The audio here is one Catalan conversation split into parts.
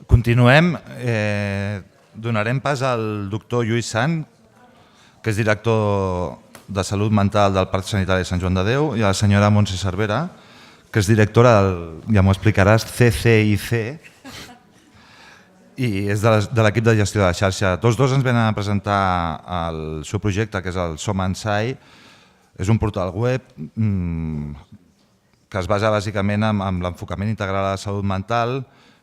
Continuem. Donarem pas al doctor Lluís Sant, que és director de Salut Mental del Parc Sanitari de Sant Joan de Déu, i a la senyora Montse Cervera, que és directora del, ja m'ho explicaràs, CCIC, i és de l'equip de gestió de la xarxa. Tots dos ens venen a presentar el seu projecte, que és el Som Ensai. És un portal web que es basa bàsicament en l'enfocament integral a la salut mental,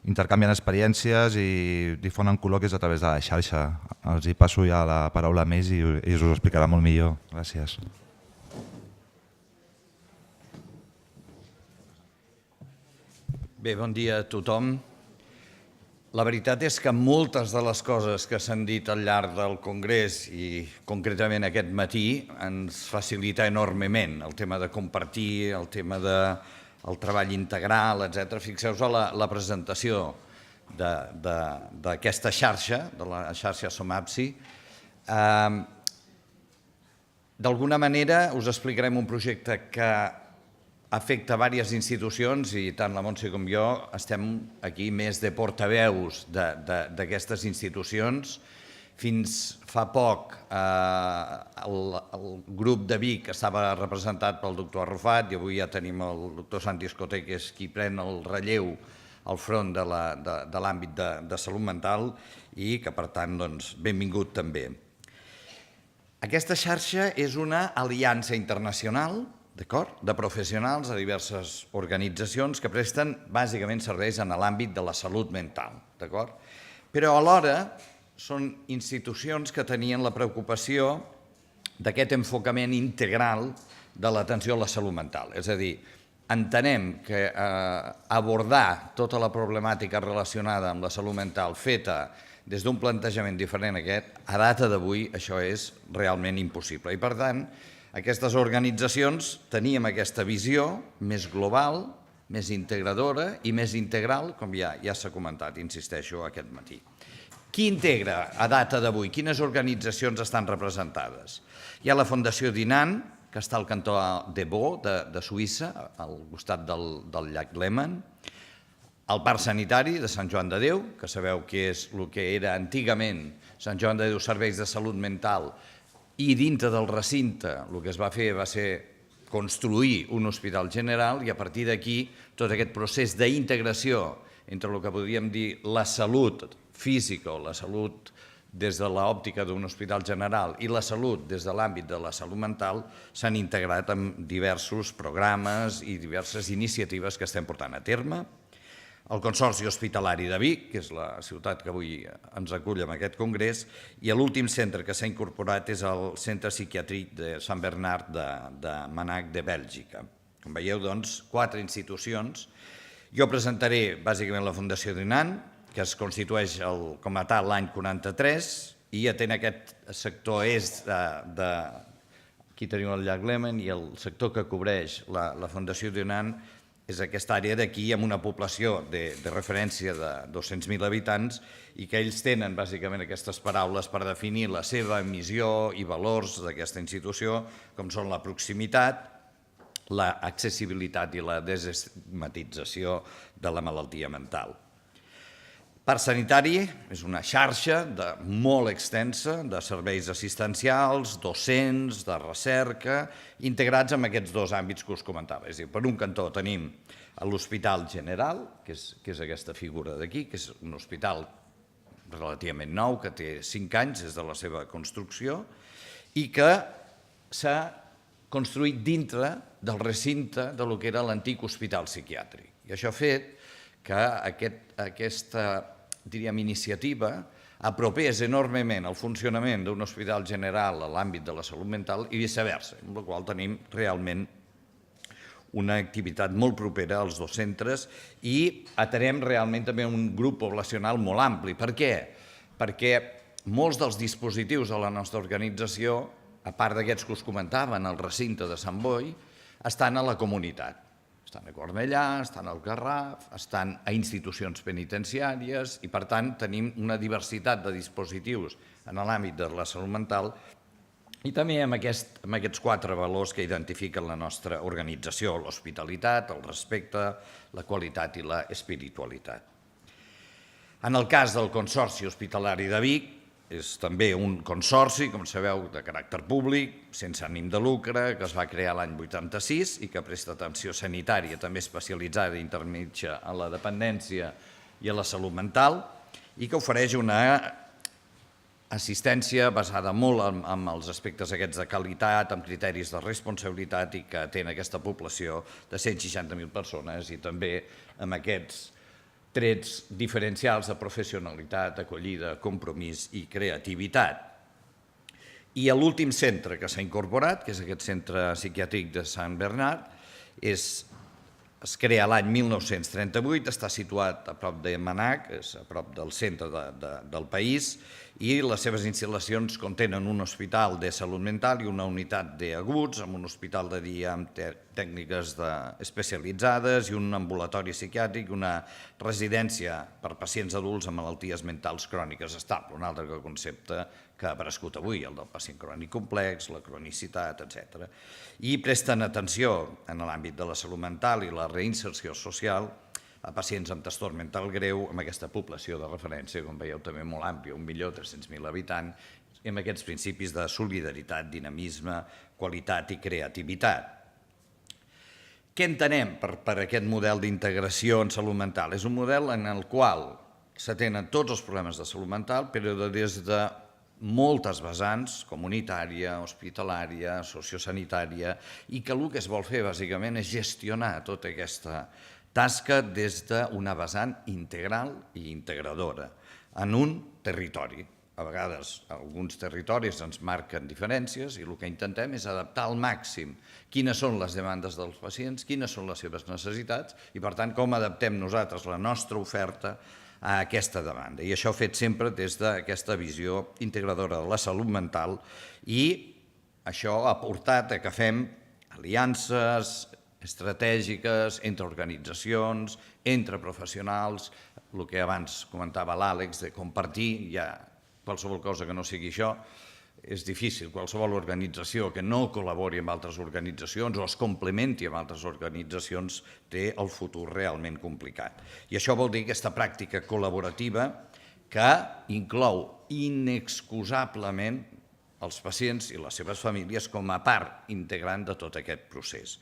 intercanvien experiències i difonen col·loquis a través de la xarxa. Els hi passo ja la paraula a més i us ho explicarà molt millor. Gràcies. Bé, bon dia a tothom. La veritat és que moltes de les coses que s'han dit al llarg del Congrés i concretament aquest matí ens facilita enormement el tema de compartir, el tema del treball integral, etc. Fixeu-vos a la presentació d'aquesta xarxa, de la xarxa SOMAPSI. D'alguna manera us explicarem un projecte que afecta diverses institucions i tant la Montse com jo estem aquí més de portaveus d'aquestes institucions. Fins fa poc el grup de Vic estava representat pel doctor Arrufat i avui ja tenim el doctor Santi Escoté, que és qui pren el relleu al front de l'àmbit de salut mental i que per tant benvingut també. Aquesta xarxa és una aliança internacional de professionals de diverses organitzacions que presten bàsicament serveis en l'àmbit de la salut mental. Però alhora són institucions que tenien la preocupació d'aquest enfocament integral de l'atenció a la salut mental. És a dir, entenem que abordar tota la problemàtica relacionada amb la salut mental feta des d'un plantejament diferent a aquest, a data d'avui això és realment impossible. I per tant, aquestes organitzacions teníem aquesta visió més global, més integradora i més integral, com ja s'ha comentat, insisteixo, aquest matí. Qui integra a data d'avui? Quines organitzacions estan representades? Hi ha la Fundació Dinan, que està al cantó de Vaud, de Suïssa, al costat del llac Léman, el Parc Sanitari de Sant Joan de Déu, que sabeu que és el que era antigament Sant Joan de Déu Serveis de Salut Mental, i dintre del recinte el que es va fer va ser construir un hospital general i a partir d'aquí tot aquest procés d'integració entre el que podríem dir la salut física o la salut des de l'òptica d'un hospital general i la salut des de l'àmbit de la salut mental s'han integrat en diversos programes i diverses iniciatives que estem portant a terme. El Consorci Hospitalari de Vic, que és la ciutat que avui ens acull en aquest congrés, i l'últim centre que s'ha incorporat és el Centre Psiquiàtric de Sant Bernat de Manac de Bèlgica. Com veieu, doncs, 4 institucions. Jo presentaré bàsicament la Fundació Dinan, que es constitueix com a tal l'any 43 i atén aquest sector est de... Aquí tenim el llac Léman i el sector que cobreix la Fundació Dinan és aquesta àrea d'aquí amb una població de referència de 200.000 habitants i que ells tenen bàsicament aquestes paraules per definir la seva missió i valors d'aquesta institució, com són la proximitat, l'accessibilitat i la desestigmatització de la malaltia mental. Parc Sanitari és una xarxa molt extensa de serveis assistencials, docents, de recerca, integrats en aquests 2 àmbits que us comentava. És a dir, per un cantó tenim l'Hospital General, que és aquesta figura d'aquí, que és un hospital relativament nou, que té 5 anys des de la seva construcció i que s'ha construït dintre del recinte del que era l'antic hospital psiquiàtric. I això ha fet que aquesta, diríem, iniciativa apropés enormement el funcionament d'un hospital general a l'àmbit de la salut mental i viceversa, amb la qual tenim realment una activitat molt propera als 2 centres i atenem realment també un grup poblacional molt ampli. Per què? Perquè molts dels dispositius de la nostra organització, a part d'aquests que us comentava en el recinte de Sant Boi, estan a la comunitat. Estan a Cornellà, estan al Garraf, estan a institucions penitenciàries i, per tant, tenim una diversitat de dispositius en l'àmbit de la salut mental i també amb aquests 4 valors que identifiquen la nostra organització, l'hospitalitat, el respecte, la qualitat i l'espiritualitat. En el cas del Consorci Hospitalari de Vic, és també un consorci, com sabeu, de caràcter públic, sense ànim de lucre, que es va crear l'any 86 i que presta atenció sanitària, també especialitzada i intermitja a la dependència i a la salut mental, i que ofereix una assistència basada molt en els aspectes aquests de qualitat, amb criteris de responsabilitat i que atén aquesta població de 160.000 persones i també amb aquests trets diferencials de professionalitat, acollida, compromís i creativitat. I l'últim centre que s'ha incorporat, que és aquest centre psiquiàtric de Sant Bernat, es crea l'any 1938, està situat a prop de Manac, és a prop del centre del país, i les seves instal·lacions contenen un hospital de salut mental i una unitat d'aguts, amb un hospital de dia amb tècniques especialitzades i un ambulatori psiquiàtric, una residència per pacients adults amb malalties mentals cròniques estable, un altre concepte que ha aparegut avui, el del pacient crònic complex, la cronicitat, etc. I presten atenció en l'àmbit de la salut mental i la reinserció social a pacients amb trastorn mental greu, amb aquesta població de referència, com veieu, també molt àmplia, 1.300.000 habitants, i amb aquests principis de solidaritat, dinamisme, qualitat i creativitat. Què entenem per aquest model d'integració en salut mental? És un model en el qual s'atenen tots els problemes de salut mental, però des de moltes vessants, comunitària, hospitalària, sociosanitària, i que el que es vol fer, bàsicament, és gestionar tota aquesta tasca des d'una vessant integral i integradora en un territori. A vegades alguns territoris ens marquen diferències i el que intentem és adaptar al màxim quines són les demandes dels pacients, quines són les seves necessitats i, per tant, com adaptem nosaltres la nostra oferta a aquesta demanda. I això fet sempre des d'aquesta visió integradora de la salut mental i això ha portat a que fem aliances estratègiques entre organitzacions, entre professionals, el que abans comentava l'Àlex, de compartir, ja qualsevol cosa que no sigui això, és difícil. Qualsevol organització que no col·labori amb altres organitzacions o es complementi amb altres organitzacions té el futur realment complicat. I això vol dir aquesta pràctica col·laborativa que inclou inexcusablement els pacients i les seves famílies com a part integrant de tot aquest procés.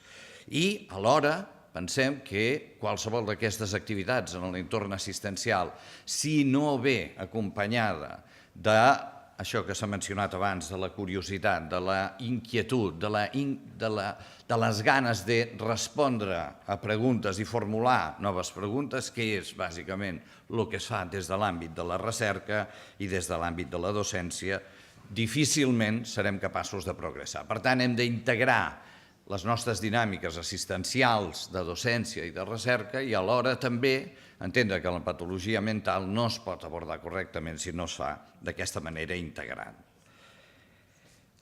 I, alhora, pensem que qualsevol d'aquestes activitats en l'entorn assistencial, si no ve acompanyada d'això que s'ha mencionat abans, de la curiositat, de la inquietud, de les ganes de respondre a preguntes i formular noves preguntes, que és bàsicament el que es fa des de l'àmbit de la recerca i des de l'àmbit de la docència, difícilment serem capaços de progressar. Per tant, hem d'integrar les nostres dinàmiques assistencials de docència i de recerca i alhora també entendre que la patologia mental no es pot abordar correctament si no es fa d'aquesta manera integrant.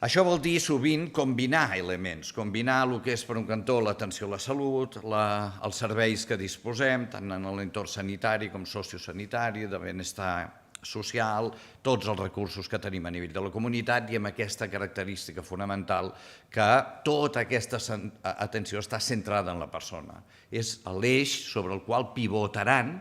Això vol dir sovint combinar elements, combinar el que és per un cantó l'atenció a la salut, els serveis que disposem, tant en l'entorn sanitari com sociosanitari, de benestar social, tots els recursos que tenim a nivell de la comunitat i amb aquesta característica fonamental que tota aquesta atenció està centrada en la persona. És l'eix sobre el qual pivotaran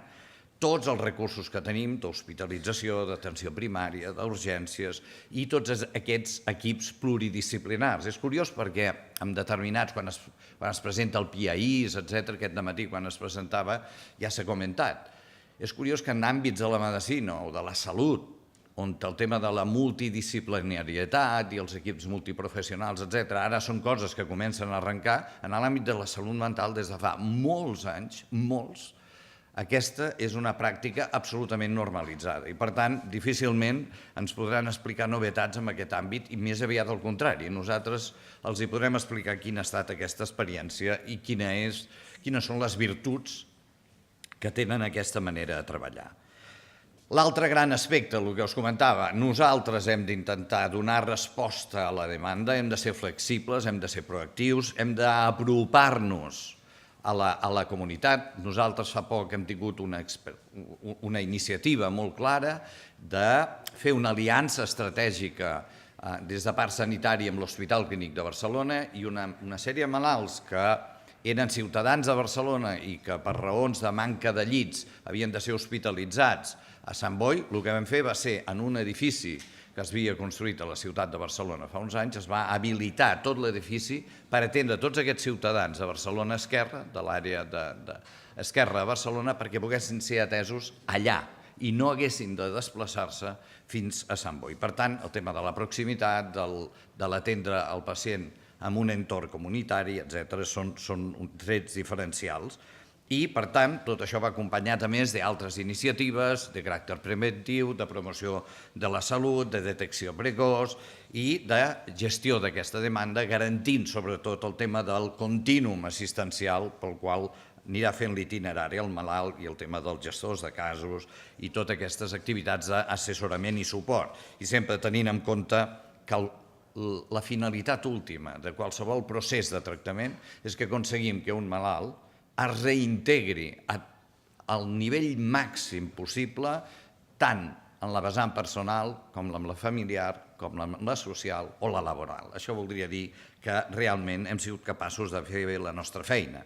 tots els recursos que tenim d'hospitalització, d'atenció primària, d'urgències i tots aquests equips pluridisciplinars. És curiós perquè en determinats, quan es presenta el PIAIS, etc., aquest dematí quan es presentava, ja s'ha comentat. És curiós que en àmbits de la medicina o de la salut, on el tema de la multidisciplinarietat i els equips multiprofessionals, etc., ara són coses que comencen a arrencar, en l'àmbit de la salut mental des de fa molts anys, molts, aquesta és una pràctica absolutament normalitzada i, per tant, difícilment ens podran explicar novetats en aquest àmbit i més aviat al contrari. Nosaltres els hi podrem explicar quina ha estat aquesta experiència i quines són les virtuts que tenen aquesta manera de treballar. L'altre gran aspecte, el que us comentava, nosaltres hem d'intentar donar resposta a la demanda, hem de ser flexibles, hem de ser proactius, hem d'apropar-nos a la comunitat. Nosaltres fa poc hem tingut una iniciativa molt clara de fer una aliança estratègica des de part sanitària amb l'Hospital Clínic de Barcelona i una sèrie de malalts que eren ciutadans de Barcelona i que per raons de manca de llits havien de ser hospitalitzats a Sant Boi, el que vam fer va ser, en un edifici que es havia construït a la ciutat de Barcelona fa uns anys, es va habilitar tot l'edifici per atendre tots aquests ciutadans de Barcelona Esquerra, de l'àrea d'Esquerra de Barcelona, perquè poguessin ser atesos allà i no haguessin de desplaçar-se fins a Sant Boi. Per tant, el tema de la proximitat, de l'atendre el pacient en un entorn comunitari, etc., són trets diferencials. I, per tant, tot això va acompanyat, a més, d'altres iniciatives de caràcter preventiu, de promoció de la salut, de detecció precoç i de gestió d'aquesta demanda, garantint sobretot el tema del contínuum assistencial pel qual anirà fent l'itinerari al malalt i el tema dels gestors de casos i totes aquestes activitats d'assessorament i suport. I sempre tenint en compte que la finalitat última de qualsevol procés de tractament és que aconseguim que un malalt es reintegri al nivell màxim possible tant en la vessant personal com en la familiar, com en la social o la laboral. Això voldria dir que realment hem sigut capaços de fer bé la nostra feina.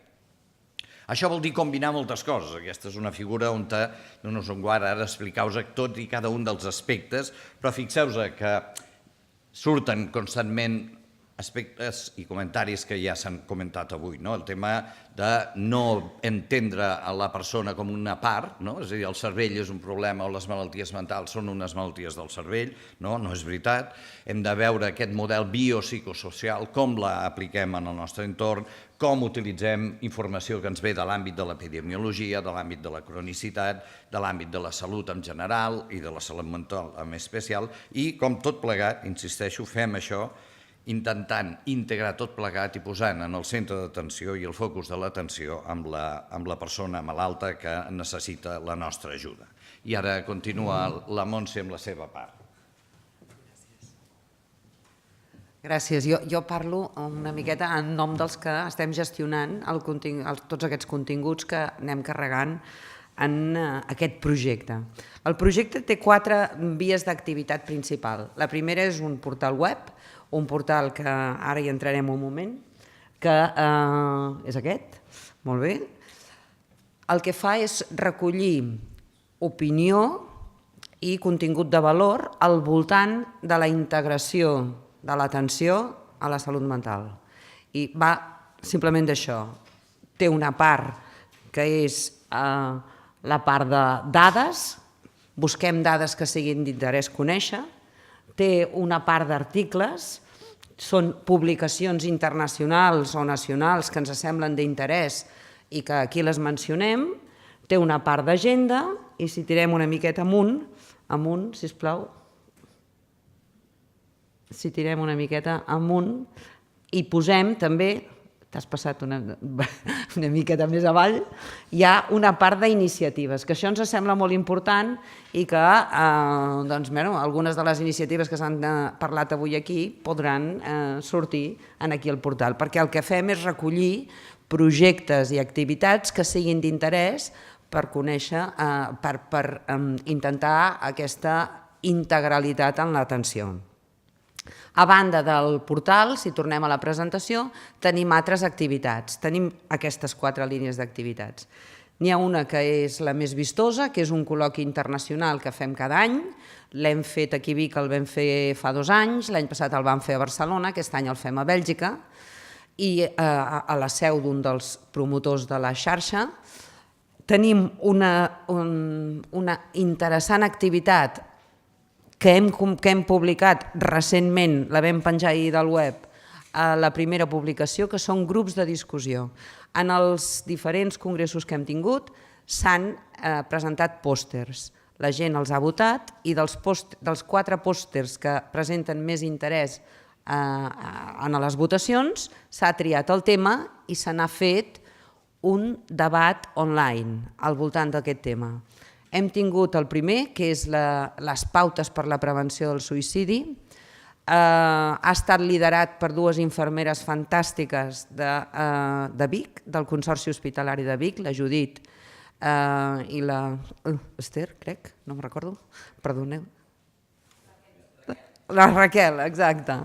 Això vol dir combinar moltes coses. Aquesta és una figura on no us en guarda ara explicar-vos tot i cada un dels aspectes, però fixeu-vos que surten constantment aspectes i comentaris que ja s'han comentat avui. El tema de no entendre la persona com una part, és a dir, el cervell és un problema o les malalties mentals són unes malalties del cervell, no és veritat. Hem de veure aquest model biopsicosocial, com l'apliquem en el nostre entorn, com utilitzem informació que ens ve de l'àmbit de l'epidemiologia, de l'àmbit de la cronicitat, de l'àmbit de la salut en general i de la salut mental en especial, i com tot plegat, insisteixo, fem això intentant integrar tot plegat i posant en el centre d'atenció i el focus de l'atenció amb la persona malalta que necessita la nostra ajuda. I ara continua la Montse amb la seva part. Gràcies. Jo parlo una miqueta en nom dels que estem gestionant tots aquests continguts que anem carregant en aquest projecte. El projecte té 4 vies d'activitat principal. La primera és un portal web, un portal que ara hi entrarem un moment, que és aquest, molt bé. El que fa és recollir opinió i contingut de valor al voltant de la integració de l'atenció a la salut mental. I va simplement d'això. Té una part que és la part de dades, busquem dades que siguin d'interès conèixer, té una part d'articles, són publicacions internacionals o nacionals que ens semblen d'interès i que aquí les mencionem, té una part d'agenda i si tirem una miqueta amunt, sisplau, si tirem una miqueta amunt i posem també, t'has passat una miqueta més avall, hi ha una part d'iniciatives, que això ens sembla molt important i que algunes de les iniciatives que s'han parlat avui aquí podran sortir aquí al portal, perquè el que fem és recollir projectes i activitats que siguin d'interès per conèixer, per intentar aquesta integralitat en l'atenció. A banda del portal, si tornem a la presentació, tenim altres activitats. Tenim aquestes 4 línies d'activitats. N'hi ha una que és la més vistosa, que és un col·loqui internacional que fem cada any. L'hem fet aquí a Vic, el vam fer fa 2 anys, l'any passat el vam fer a Barcelona, aquest any el fem a Bèlgica, i a la seu d'un dels promotors de la xarxa. Tenim una interessant activitat que hem publicat recentment, la vam penjar ahir del web, a la primera publicació, que són grups de discussió. En els diferents congressos que hem tingut s'han presentat pòsters. La gent els ha votat i dels 4 pòsters que presenten més interès en les votacions s'ha triat el tema i se n'ha fet un debat online al voltant d'aquest tema. Hem tingut el primer, que és les pautes per la prevenció del suïcidi. Ha estat liderat per 2 infermeres fantàstiques de Vic, del Consorci Hospitalari de Vic, la Judit i la Esther, crec, no me'n recordo, perdoneu. La Raquel, exacte.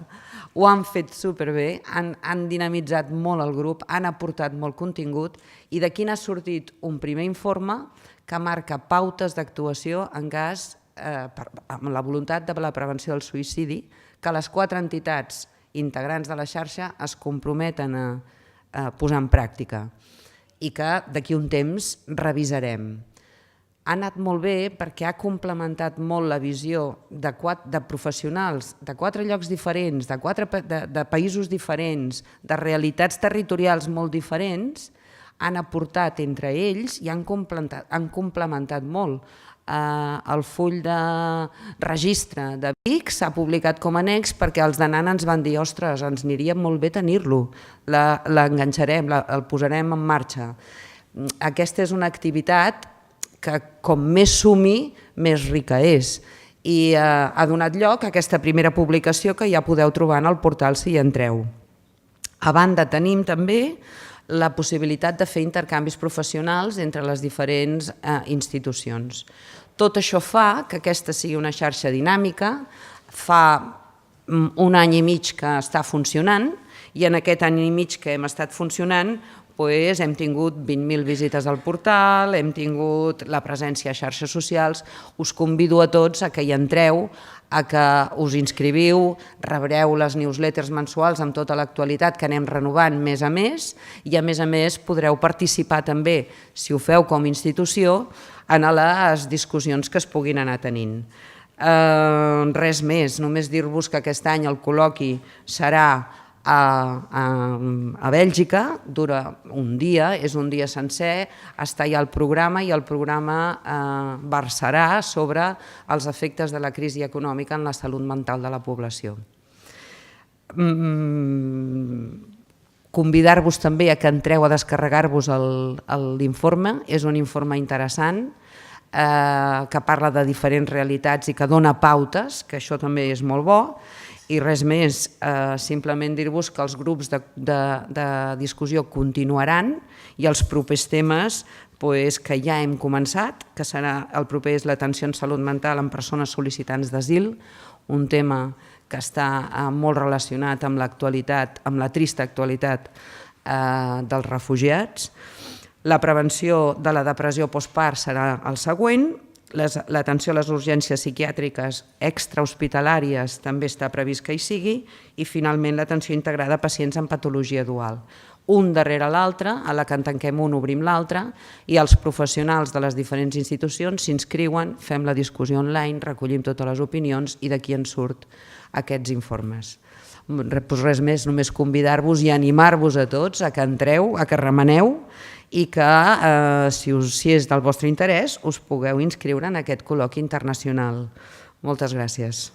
ho han fet superbé, han dinamitzat molt el grup, han aportat molt contingut i d'aquí n'ha sortit un primer informe que marca pautes d'actuació en cas, amb la voluntat de la prevenció del suïcidi, que les 4 entitats integrants de la xarxa es comprometen a posar en pràctica i que d'aquí un temps revisarem. Ha anat molt bé perquè ha complementat molt la visió de professionals de 4 llocs diferents, de països diferents, de realitats territorials molt diferents, han aportat entre ells i han complementat molt. El full de registre de Vic s'ha publicat com a annex perquè els d'Anant ens van dir ostres, ens aniria molt bé tenir-lo, l'enganxarem, el posarem en marxa. Aquesta és una activitat que com més sumi, més rica és. I ha donat lloc a aquesta primera publicació que ja podeu trobar en el portal si hi entreu. A banda tenim també la possibilitat de fer intercanvis professionals entre les diferents institucions. Tot això fa que aquesta sigui una xarxa dinàmica, fa un any i mig que està funcionant i en aquest any i mig que hem estat funcionant hem tingut 20.000 visites al portal, hem tingut la presència a xarxes socials. Us convido a tots a que hi entreu, a que us inscriviu, rebreu les newsletters mensuals amb tota l'actualitat que anem renovant mes a més podreu participar també, si ho feu com a institució, en les discussions que es puguin anar tenint. Res més, només dir-vos que aquest any el col·loqui serà a Bèlgica, dura un dia, és un dia sencer, està ja el programa i el programa versarà sobre els efectes de la crisi econòmica en la salut mental de la població. Convidar-vos també a que entreu a descarregar-vos l'informe, és un informe interessant que parla de diferents realitats i que dona pautes, que això també és molt bo. I res més, simplement dir-vos que els grups de discussió continuaran i els propers temes que ja hem començat, que serà el proper és l'atenció en salut mental en persones sol·licitants d'asil, un tema que està molt relacionat amb l'actualitat, amb la trista actualitat dels refugiats. La prevenció de la depressió postpart serà el següent. L'atenció a les urgències psiquiàtriques extrahospitalàries també està previst que hi sigui i finalment l'atenció integrada a pacients amb patologia dual. Un darrere l'altre, a la que en tanquem un obrim l'altre i els professionals de les diferents institucions s'inscriuen, fem la discussió online, recollim totes les opinions i d'aquí en surt aquests informes. Res més, només convidar-vos i animar-vos a tots a que entreu, a que remeneu i que, si és del vostre interès, us pugueu inscriure en aquest col·loqui internacional. Moltes gràcies.